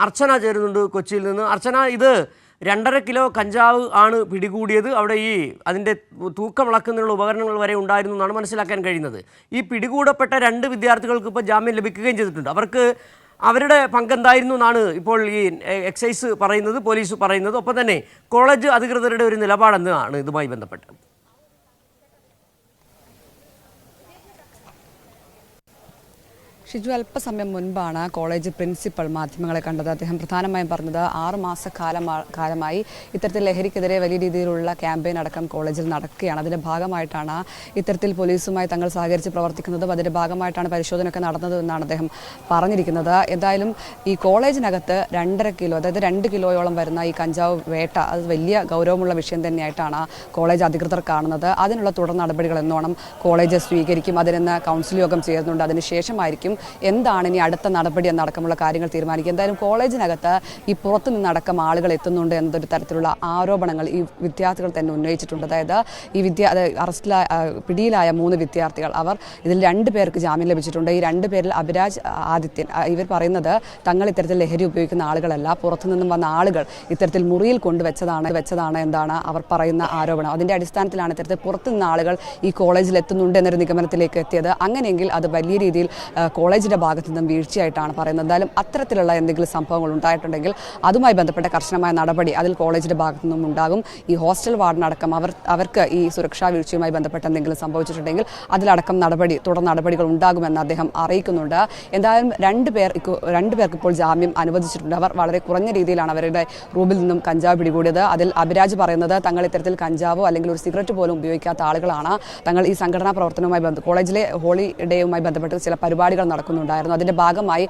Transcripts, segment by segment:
അർച്ചന ചേരുന്നുണ്ട് കൊച്ചിയിൽ നിന്ന്. അർച്ചന, ഇത് 2.5 കിലോ കഞ്ചാവ് ആണ് പിടികൂടിയത്. അവിടെ ഈ അതിൻ്റെ തൂക്കമളക്കുന്നതിനുള്ള ഉപകരണങ്ങൾ വരെ ഉണ്ടായിരുന്നു എന്നാണ് മനസ്സിലാക്കാൻ കഴിയുന്നത്. ഈ പിടികൂടപ്പെട്ട 2 വിദ്യാർത്ഥികൾക്ക് ഇപ്പോൾ ജാമ്യം ലഭിക്കുകയും ചെയ്തിട്ടുണ്ട്. അവർക്ക് അവരുടെ പങ്കെന്തായിരുന്നു എന്നാണ് ഇപ്പോൾ ഈ എക്സൈസ് പറയുന്നത്, പോലീസ് പറയുന്നത്. ഒപ്പം തന്നെ കോളേജ് അധികൃതരുടെ ഒരു നിലപാടെന്നാണ് ഇതുമായി ബന്ധപ്പെട്ട്. ഷിജു, അല്പസമയം മുൻപാണ് കോളേജ് പ്രിൻസിപ്പൽ മാധ്യമങ്ങളെ കണ്ടത്. അദ്ദേഹം പ്രധാനമായും പറഞ്ഞത് 6 മാസക്കാലമായി ഇത്തരത്തിൽ ലഹരിക്കെതിരെ വലിയ രീതിയിലുള്ള ക്യാമ്പയിൻ അടക്കം കോളേജിൽ നടക്കുകയാണ്. അതിൻ്റെ ഭാഗമായിട്ടാണ് ഇത്തരത്തിൽ പോലീസുമായി തങ്ങൾ സഹകരിച്ച് പ്രവർത്തിക്കുന്നതും അതിൻ്റെ ഭാഗമായിട്ടാണ് പരിശോധനയൊക്കെ നടന്നത് എന്നാണ് അദ്ദേഹം പറഞ്ഞിരിക്കുന്നത്. എന്തായാലും ഈ കോളേജിനകത്ത് 2.5 കിലോ, അതായത് 2 കിലോയോളം വരുന്ന ഈ കഞ്ചാവ് വേട്ട, അത് വലിയ ഗൗരവമുള്ള വിഷയം തന്നെയായിട്ടാണ് കോളേജ് അധികൃതർ കാണുന്നത്. അതിനുള്ള തുടർ നടപടികൾ എന്നോണം കോളേജ് സ്വീകരിക്കും. അതിന് കൗൺസിൽ യോഗം ചേരുന്നുണ്ട്. അതിനുശേഷമായിരിക്കും എന്താണ് ഇനി അടുത്ത നടപടി എന്നടക്കമുള്ള കാര്യങ്ങൾ തീരുമാനിക്കുക. എന്തായാലും കോളേജിനകത്ത് ഈ പുറത്തു നിന്നടക്കം ആളുകൾ എത്തുന്നുണ്ട് എന്നതൊരു തരത്തിലുള്ള ആരോപണങ്ങൾ ഈ വിദ്യാർത്ഥികൾ തന്നെ ഉന്നയിച്ചിട്ടുണ്ട്. അതായത് ഈ പിടിയിലായ 3 വിദ്യാർത്ഥികൾ, അവർ ഇതിൽ 2 പേർക്ക് ജാമ്യം ലഭിച്ചിട്ടുണ്ട്. ഈ 2 പേരിൽ അഭിരാജ്, ആദിത്യൻ, ഇവർ പറയുന്നത് തങ്ങൾ ഇത്തരത്തിൽ ലഹരി ഉപയോഗിക്കുന്ന ആളുകളല്ല, പുറത്തുനിന്നും വന്ന ആളുകൾ ഇത്തരത്തിൽ മുറിയിൽ വെച്ചതാണ് എന്താണ് അവർ പറയുന്ന ആരോപണം. അതിൻ്റെ അടിസ്ഥാനത്തിലാണ് ഇത്തരത്തിൽ പുറത്തുനിന്ന ആളുകൾ ഈ കോളേജിൽ എത്തുന്നുണ്ട് എന്നൊരു നിഗമനത്തിലേക്ക് എത്തിയത്. അങ്ങനെയെങ്കിൽ അത് വലിയ രീതിയിൽ കോളേജിൻ്റെ ഭാഗത്തു നിന്നും വീഴ്ചയായിട്ടാണ് പറയുന്നത്. എന്തായാലും അത്തരത്തിലുള്ള എന്തെങ്കിലും സംഭവങ്ങൾ ഉണ്ടായിട്ടുണ്ടെങ്കിൽ അതുമായി ബന്ധപ്പെട്ട കർശനമായ നടപടി അതിൽ കോളേജിൻ്റെ ഭാഗത്തു നിന്നും ഉണ്ടാകും. ഈ ഹോസ്റ്റൽ വാർഡനടക്കം അവർക്ക് ഈ സുരക്ഷാ വീഴ്ചയുമായി ബന്ധപ്പെട്ട് എന്തെങ്കിലും സംഭവിച്ചിട്ടുണ്ടെങ്കിൽ അതിലടക്കം തുടർ നടപടികൾ ഉണ്ടാകുമെന്ന് അദ്ദേഹം അറിയിക്കുന്നുണ്ട്. എന്തായാലും 2 പേർക്ക് ഇപ്പോൾ ജാമ്യം അനുവദിച്ചിട്ടുണ്ട്. അവർ വളരെ കുറഞ്ഞ രീതിയിലാണ് അവരുടെ റൂമിൽ നിന്നും കഞ്ചാവ് പിടികൂടിയത്. അതിൽ അഭിരാജ് പറയുന്നത് തങ്ങൾ ഇത്തരത്തിൽ കഞ്ചാവോ അല്ലെങ്കിൽ ഒരു സിഗരറ്റ് പോലും ഉപയോഗിക്കാത്ത ആളുകളാണ്. തങ്ങൾ ഈ സംഘടനാ പ്രവർത്തനവുമായി കോളേജിലെ ഹോളിഡേയുമായി ബന്ധപ്പെട്ട് ചില പരിപാടികൾ നടക്കുന്നുണ്ടായിരുന്നു. അതിൻ്റെ ഭാഗമായി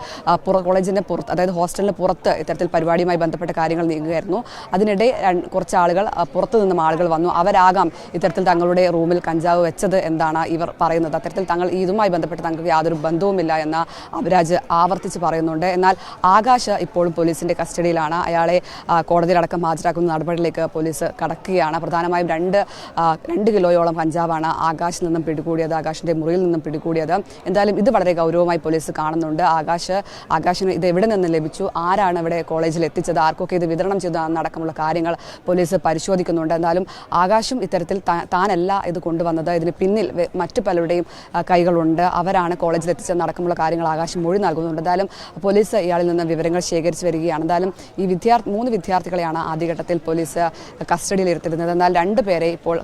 കോളേജിൻ്റെ പുറത്ത്, അതായത് ഹോസ്റ്റലിന് പുറത്ത് ഇത്തരത്തിൽ പരിപാടിയുമായി ബന്ധപ്പെട്ട കാര്യങ്ങൾ നീങ്ങുകയായിരുന്നു. അതിനിടെ കുറച്ച് ആളുകൾ, പുറത്തു നിന്നും ആളുകൾ വന്നു. അവരാകാം ഇത്തരത്തിൽ തങ്ങളുടെ റൂമിൽ കഞ്ചാവ് വെച്ചത് എന്നാണ് ഇവർ പറയുന്നത്. അത്തരത്തിൽ തങ്ങൾ ഇതുമായി ബന്ധപ്പെട്ട് തങ്ങൾക്ക് യാതൊരു ബന്ധവുമില്ല എന്ന് അഭിരാജ് ആവർത്തിച്ച് പറയുന്നുണ്ട്. എന്നാൽ ആകാശ് ഇപ്പോഴും പോലീസിൻ്റെ കസ്റ്റഡിയിലാണ്. അയാളെ കോടതിയിലടക്കം ഹാജരാക്കുന്ന നടപടിയിലേക്ക് പോലീസ് കടക്കുകയാണ്. പ്രധാനമായും 2 കിലോയോളം കഞ്ചാവാണ് ആകാശിൽ നിന്നും പിടികൂടിയത്, ആകാശിൻ്റെ മുറിയിൽ നിന്നും പിടികൂടിയത്. എന്തായാലും ഇത് വളരെ ഗൗരവമായി പോലീസ് കാണുന്നുണ്ട്. ആകാശിന് ഇത് എവിടെ നിന്ന് ലഭിച്ചു, ആരാണ് ഇവിടെ കോളേജിൽ എത്തിച്ചത്, ആർക്കൊക്കെ ഇത് വിതരണം ചെയ്തതെന്നടക്കമുള്ള കാര്യങ്ങൾ പോലീസ് പരിശോധിക്കുന്നുണ്ട്. എന്നാലും ആകാശും ഇത്തരത്തിൽ താനല്ല ഇത് കൊണ്ടുവന്നത്, ഇതിന് പിന്നിൽ മറ്റു പലരുടെയും കൈകളുണ്ട്, അവരാണ് കോളേജിൽ എത്തിച്ചതെന്നടക്കമുള്ള കാര്യങ്ങൾ ആകാശം മൊഴി നൽകുന്നുണ്ട്. എന്തായാലും പോലീസ് ഇയാളിൽ നിന്ന് വിവരങ്ങൾ ശേഖരിച്ച് വരികയാണ്. എന്തായാലും ഈ 3 വിദ്യാർത്ഥികളെയാണ് ആദ്യഘട്ടത്തിൽ പോലീസ് കസ്റ്റഡിയിൽ എടുത്തിരുന്നത്. എന്നാൽ 2 പേരെ ഇപ്പോൾ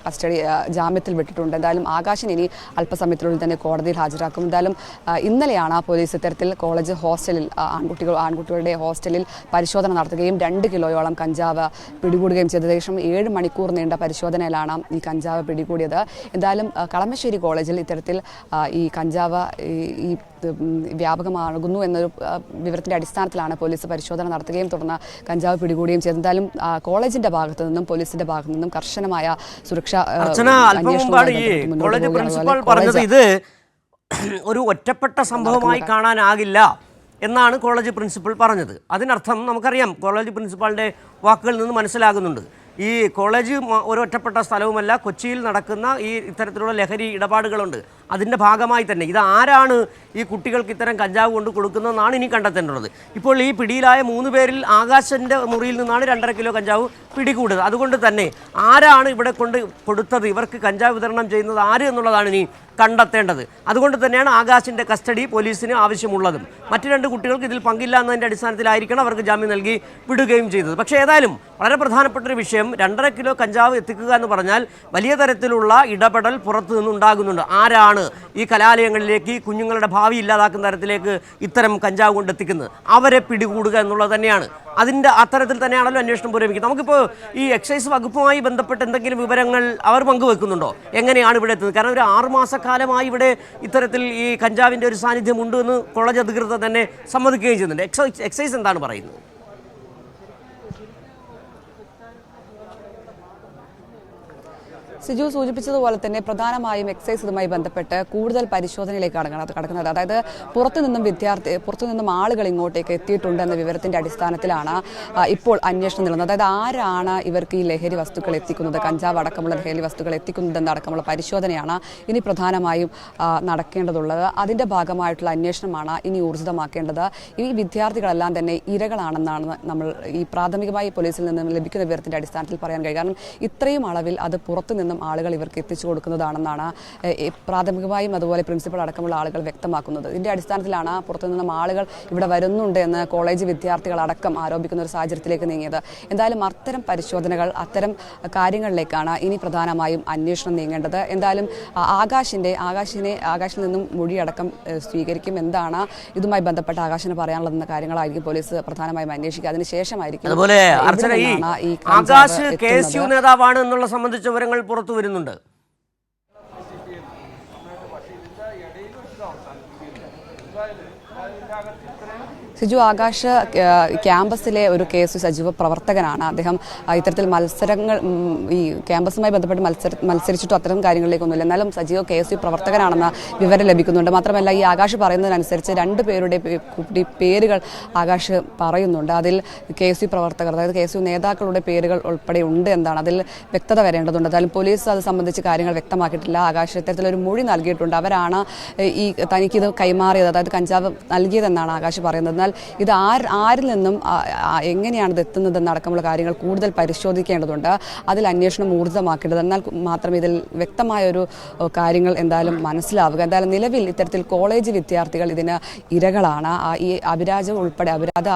ജാമ്യത്തിൽ വിട്ടിട്ടുണ്ട്. എന്തായാലും ആകാശിന് ഇനി അല്പസമയത്തിനുള്ളിൽ തന്നെ കോടതിയിൽ ഹാജരാക്കും. എന്തായാലും ഇന്നലെയാണ് പോലീസ് ഇത്തരത്തിൽ കോളേജ് ഹോസ്റ്റലിൽ ആൺകുട്ടികളുടെ ഹോസ്റ്റലിൽ പരിശോധന നടത്തുകയും 2 കിലോയോളം കഞ്ചാവ് പിടികൂടുകയും ചെയ്തത്. ഏകദേശം 7 മണിക്കൂർ നീണ്ട പരിശോധനയിലാണ് ഈ കഞ്ചാവ് പിടികൂടിയത്. എന്തായാലും കളമശ്ശേരി കോളേജിൽ ഇത്തരത്തിൽ ഈ കഞ്ചാവ് ഈ വ്യാപകമാകുന്നു എന്നൊരു വിവരത്തിൻ്റെ അടിസ്ഥാനത്തിലാണ് പോലീസ് പരിശോധന നടത്തുകയും തുടർന്ന് കഞ്ചാവ് പിടികൂടുകയും ചെയ്തത്. എന്തായാലും കോളേജിൻ്റെ ഭാഗത്തു നിന്നും പോലീസിന്റെ ഭാഗത്തു നിന്നും കർശനമായ സുരക്ഷാ ഒരു ഒറ്റപ്പെട്ട സംഭവമായി കാണാനാകില്ല എന്നാണ് കോളേജ് പ്രിൻസിപ്പൽ പറഞ്ഞത്. അതിനർത്ഥം നമുക്കറിയാം, കോളേജ് പ്രിൻസിപ്പാളിൻ്റെ വാക്കുകളിൽ നിന്ന് മനസ്സിലാകുന്നുണ്ട്, ഈ കോളേജ് ഒരു ഒറ്റപ്പെട്ട സ്ഥലവുമല്ല, കൊച്ചിയിൽ നടക്കുന്ന ഈ ഇത്തരത്തിലുള്ള ലഹരി ഇടപാടുകളുണ്ട്. അതിൻ്റെ ഭാഗമായി തന്നെ ഇത് ആരാണ് ഈ കുട്ടികൾക്ക് ഇത്തരം കഞ്ചാവ് കൊണ്ട് കൊടുക്കുന്നതെന്നാണ് ഇനി കണ്ടെത്തേണ്ടത്. ഇപ്പോൾ ഈ പിടിയിലായ 3 പേരിൽ ആകാശിൻ്റെ മുറിയിൽ നിന്നാണ് 2.5 കിലോ കഞ്ചാവ് പിടികൂടുന്നത്. അതുകൊണ്ട് തന്നെ ആരാണ് ഇവിടെ കൊടുത്തത്, ഇവർക്ക് കഞ്ചാവ് വിതരണം ചെയ്യുന്നത് ആര് എന്നുള്ളതാണ് ഇനി കണ്ടെത്തേണ്ടത്. അതുകൊണ്ട് തന്നെയാണ് ആകാശിൻ്റെ കസ്റ്റഡി പോലീസിന് ആവശ്യമുള്ളതും. മറ്റു 2 കുട്ടികൾക്ക് ഇതിൽ പങ്കില്ല എന്നതിൻ്റെ അടിസ്ഥാനത്തിലായിരിക്കണം അവർക്ക് ജാമ്യം നൽകി വിടുകയും ചെയ്തത്. പക്ഷേ ഏതായാലും വളരെ പ്രധാനപ്പെട്ടൊരു വിഷയം, 2.5 കിലോ കഞ്ചാവ് എത്തിക്കുക എന്ന് പറഞ്ഞാൽ വലിയ തരത്തിലുള്ള ഇടപെടൽ പുറത്തു നിന്നുണ്ടാകുന്നുണ്ട്. ആരാണ് ഈ കലാലയങ്ങളിലേക്ക് ഈ കുഞ്ഞുങ്ങളുടെ ഭാവി ഇല്ലാതാക്കുന്ന തരത്തിലേക്ക് ഇത്തരം കഞ്ചാവ് കൊണ്ടെത്തിക്കുന്നത്, അവരെ പിടികൂടുക എന്നുള്ളത് തന്നെയാണ്. അത്തരത്തിൽ തന്നെയാണല്ലോ അന്വേഷണം പുരോഗമിക്കുന്നത്. നമുക്കിപ്പോൾ ഈ എക്സൈസ് വകുപ്പുമായി ബന്ധപ്പെട്ട് എന്തെങ്കിലും വിവരങ്ങൾ അവർ പങ്കുവെക്കുന്നുണ്ടോ, എങ്ങനെയാണ് ഇവിടെ എത്തുന്നത്? കാരണം ഒരു 6 മാസക്കാലമായി ഇവിടെ ഇത്തരത്തിൽ ഈ കഞ്ചാവിൻ്റെ ഒരു സാന്നിധ്യം ഉണ്ട് എന്ന് കോളേജ് അധികൃതർ തന്നെ സമ്മതിക്കുകയും ചെയ്യുന്നുണ്ട്. എക്സൈസ് എന്താണ് പറയുന്നത്? സിജു സൂചിപ്പിച്ചതുപോലെ തന്നെ പ്രധാനമായും എക്സൈസ് ഇതുമായി ബന്ധപ്പെട്ട് കൂടുതൽ പരിശോധനയിലേക്കാണ് കടക്കുന്നത്. അതായത് പുറത്തുനിന്നും ആളുകൾ ഇങ്ങോട്ടേക്ക് എത്തിയിട്ടുണ്ട് എന്ന വിവരത്തിന്റെ അടിസ്ഥാനത്തിലാണ് ഇപ്പോൾ അന്വേഷണം നടന്നത്. അതായത് ആരാണ് ഇവർക്ക് ഈ ലഹരി വസ്തുക്കൾ എത്തിക്കുന്നത്, കഞ്ചാവ് അടക്കമുള്ള ലഹരി വസ്തുക്കൾ എത്തിക്കുന്നതെന്നടക്കമുള്ള പരിശോധനയാണ് ഇനി പ്രധാനമായും നടക്കേണ്ടതുള്ളത്. അതിന്റെ ഭാഗമായിട്ടുള്ള അന്വേഷണമാണ് ഇനി ഊർജിതമാക്കേണ്ടത്. ഈ വിദ്യാർത്ഥികളെല്ലാം തന്നെ ഇരകളാണെന്നാണ് നമ്മൾ ഈ പ്രാഥമികമായി പോലീസിൽ നിന്നും ലഭിക്കുന്ന വിവരത്തിന്റെ അടിസ്ഥാനത്തിൽ പറയാൻ കഴിയും. കാരണം ഇത്രയും അളവിൽ അത് പുറത്തുനിന്നും ആളുകൾ ഇവർക്ക് എത്തിച്ചു കൊടുക്കുന്നതാണെന്നാണ് പ്രാഥമികമായും അതുപോലെ പ്രിൻസിപ്പൽ അടക്കമുള്ള ആളുകൾ വ്യക്തമാക്കുന്നത്. ഇതിന്റെ അടിസ്ഥാനത്തിലാണ് പുറത്തുനിന്നും ആളുകൾ ഇവിടെ വരുന്നുണ്ട് എന്ന് കോളേജ് വിദ്യാർത്ഥികൾ അടക്കം ആരോപിക്കുന്ന ഒരു സാഹചര്യത്തിലേക്ക് നീങ്ങിയത്. എന്തായാലും അത്തരം പരിശോധനകൾ, അത്തരം കാര്യങ്ങളിലേക്കാണ് ഇനി പ്രധാനമായും അന്വേഷണം നീങ്ങേണ്ടത്. എന്തായാലും ആകാശിൽ നിന്നും മൊഴിയടക്കം സ്വീകരിക്കും. എന്താണ് ഇതുമായി ബന്ധപ്പെട്ട ആകാശിന് പറയാനുള്ളതെന്ന കാര്യങ്ങളായിരിക്കും പോലീസ് പ്രധാനമായും അന്വേഷിക്കുക. അതിനുശേഷമായിരിക്കും അതുപോലെ ആകാശ് KSU നേതാവാണ് എന്നുള്ള സംബന്ധിച്ച വിവരങ്ങൾ പുറത്തു വരുന്നുണ്ട്. സിജു, ആകാശ് ക്യാമ്പസിലെ ഒരു KSU സജീവ പ്രവർത്തകനാണ്. അദ്ദേഹം ഇത്തരത്തിൽ മത്സരങ്ങൾ ഈ ക്യാമ്പസുമായി ബന്ധപ്പെട്ട് മത്സരിച്ചിട്ടും അത്തരം കാര്യങ്ങളിലേക്കൊന്നുമില്ല. എന്നാലും സജീവ KSU പ്രവർത്തകനാണെന്ന വിവരം ലഭിക്കുന്നുണ്ട്. മാത്രമല്ല ഈ ആകാശ് പറയുന്നതിനനുസരിച്ച് 2 പേരുടെ പേരുകൾ ആകാശ് പറയുന്നുണ്ട്. അതിൽ KSU പ്രവർത്തകർ, അതായത് KSU നേതാക്കളുടെ പേരുകൾ ഉൾപ്പെടെ ഉണ്ട് എന്നാണ്. അതിൽ വ്യക്തത വരേണ്ടതുണ്ട്. എന്തായാലും പോലീസ് അത് സംബന്ധിച്ച് കാര്യങ്ങൾ വ്യക്തമാക്കിയിട്ടില്ല. ആകാശ് ഇത്തരത്തിലൊരു മൊഴി നൽകിയിട്ടുണ്ട്. അവരാണ് ഈ തനിക്കിത് കൈമാറിയത്, അതായത് കഞ്ചാവ് നൽകിയതെന്നാണ് ആകാശ് പറയുന്നത്. ഇത് ആരിൽ നിന്നും എങ്ങനെയാണ് ഇത് എത്തുന്നതെന്നടക്കമുള്ള കാര്യങ്ങൾ കൂടുതൽ പരിശോധിക്കേണ്ടതുണ്ട്. അതിൽ അന്വേഷണം ഊർജിതമാക്കേണ്ടത്. എന്നാൽ മാത്രമേ ഇതിൽ വ്യക്തമായൊരു കാര്യങ്ങൾ എന്തായാലും മനസ്സിലാവുക. എന്തായാലും നിലവിൽ ഇത്തരത്തിൽ കോളേജ് വിദ്യാർത്ഥികൾ ഇതിന് ഇരകളാണ്. ഈ അഭിരാജ്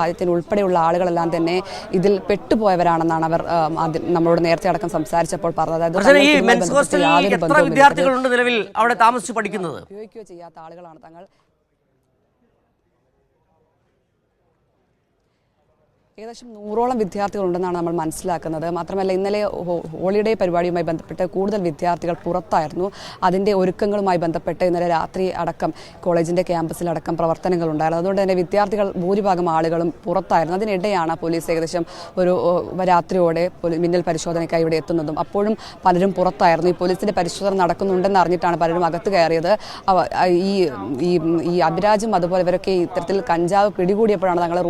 ആദിത്യൻ ഉൾപ്പെടെയുള്ള ആളുകളെല്ലാം തന്നെ ഇതിൽ പെട്ടുപോയവരാണെന്നാണ് അവർ നമ്മളോട് നേരത്തെ അടക്കം സംസാരിച്ചപ്പോൾ പറഞ്ഞത്. ഉപയോഗിക്കുകയോ ചെയ്യാത്ത ആളുകളാണ് തങ്ങൾ. ഏകദേശം 100ഓളം വിദ്യാർത്ഥികളുണ്ടെന്നാണ് നമ്മൾ മനസ്സിലാക്കുന്നത്. മാത്രമല്ല ഇന്നലെ ഹോളിഡേ പരിപാടിയുമായി ബന്ധപ്പെട്ട് കൂടുതൽ വിദ്യാർത്ഥികൾ പുറത്തായിരുന്നു. അതിൻ്റെ ഒരുക്കങ്ങളുമായി ബന്ധപ്പെട്ട് ഇന്നലെ രാത്രി അടക്കം കോളേജിൻ്റെ ക്യാമ്പസിലടക്കം പ്രവർത്തനങ്ങളുണ്ടായിരുന്നു. അതുകൊണ്ട് തന്നെ വിദ്യാർത്ഥികൾ ഭൂരിഭാഗം ആളുകളും പുറത്തായിരുന്നു. അതിനിടെയാണ് പോലീസ് ഏകദേശം ഒരു രാത്രിയോടെ മിന്നൽ പരിശോധനയ്ക്കായി ഇവിടെ എത്തുന്നതും. അപ്പോഴും പലരും പുറത്തായിരുന്നു. ഈ പോലീസിൻ്റെ പരിശോധന നടക്കുന്നുണ്ടെന്ന് അറിഞ്ഞിട്ടാണ് പലരും അകത്ത് കയറിയത്. ഈ അഭിരാജും അതുപോലെ ഇവരൊക്കെ ഇത്തരത്തിൽ കഞ്ചാവ് പിടികൂടിയപ്പോഴാണ് തങ്ങളുടെ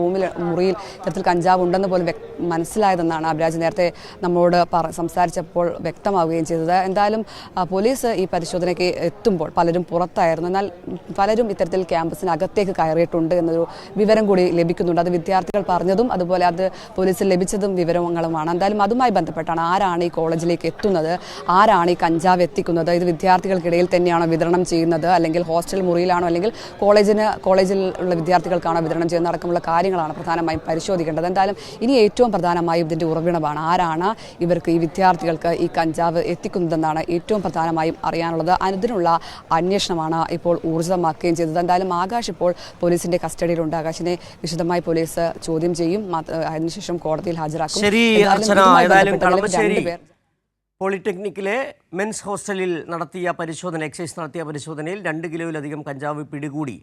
മുറിയിൽ ഇത്തരത്തിൽ കഞ്ചാവ് ഉണ്ടെന്ന് പോലും മനസ്സിലായതെന്നാണ് അഭിരാജ് നേരത്തെ നമ്മളോട് സംസാരിച്ചപ്പോൾ വ്യക്തമാവുകയും ചെയ്തത്. എന്തായാലും പോലീസ് ഈ പരിശോധനയ്ക്ക് എത്തുമ്പോൾ പലരും പുറത്തായിരുന്നു. എന്നാൽ പലരും ഇത്തരത്തിൽ ക്യാമ്പസിനകത്തേക്ക് കയറിയിട്ടുണ്ട് എന്നൊരു വിവരം കൂടി ലഭിക്കുന്നുണ്ട്. അത് വിദ്യാർത്ഥികൾ പറഞ്ഞതും അതുപോലെ അത് പോലീസിൽ ലഭിച്ചതും വിവരങ്ങളുമാണ്. എന്തായാലും അതുമായി ബന്ധപ്പെട്ടാണ് ആരാണ് ഈ കോളേജിലേക്ക് എത്തുന്നത്, ആരാണ് ഈ കഞ്ചാവ് എത്തിക്കുന്നത്, ഇത് വിദ്യാർത്ഥികൾക്കിടയിൽ തന്നെയാണോ വിതരണം ചെയ്യുന്നത്, അല്ലെങ്കിൽ ഹോസ്റ്റൽ മുറിയിലാണോ, അല്ലെങ്കിൽ കോളേജിലുള്ള വിദ്യാർത്ഥികൾക്കാണോ വിതരണം ചെയ്യുന്നത് അടക്കമുള്ള കാര്യങ്ങളാണ് പ്രധാനമായും പരിശോധിക്കേണ്ടത്. എന്തായാലും ഇനി ഏറ്റവും പ്രധാനമായും ഇതിൻ്റെ ഉറവിടമാണ്, ആരാണ് ഈ വിദ്യാർത്ഥികൾക്ക് ഈ കഞ്ചാവ് എത്തിക്കുന്നതെന്നാണ് ഏറ്റവും പ്രധാനമായും അറിയാനുള്ളത്. അതിനുള്ള അന്വേഷണമാണ് ഇപ്പോൾ ഊർജിതമാക്കുകയും ചെയ്തത്. എന്തായാലും ആകാശ് ഇപ്പോൾ പോലീസിന്റെ കസ്റ്റഡിയിലുണ്ട്. ആകാശിനെ വിശദമായി പോലീസ് ചോദ്യം ചെയ്യും. അതിനുശേഷം കോടതിയിൽ ഹാജരാക്കും. പോളിടെക്നിക്കിലെ മെൻസ് ഹോസ്റ്റലിൽ എക്സൈസ് നടത്തിയ പരിശോധനയിൽ 2 കിലോയിലധികം കഞ്ചാവ് പിടികൂടി.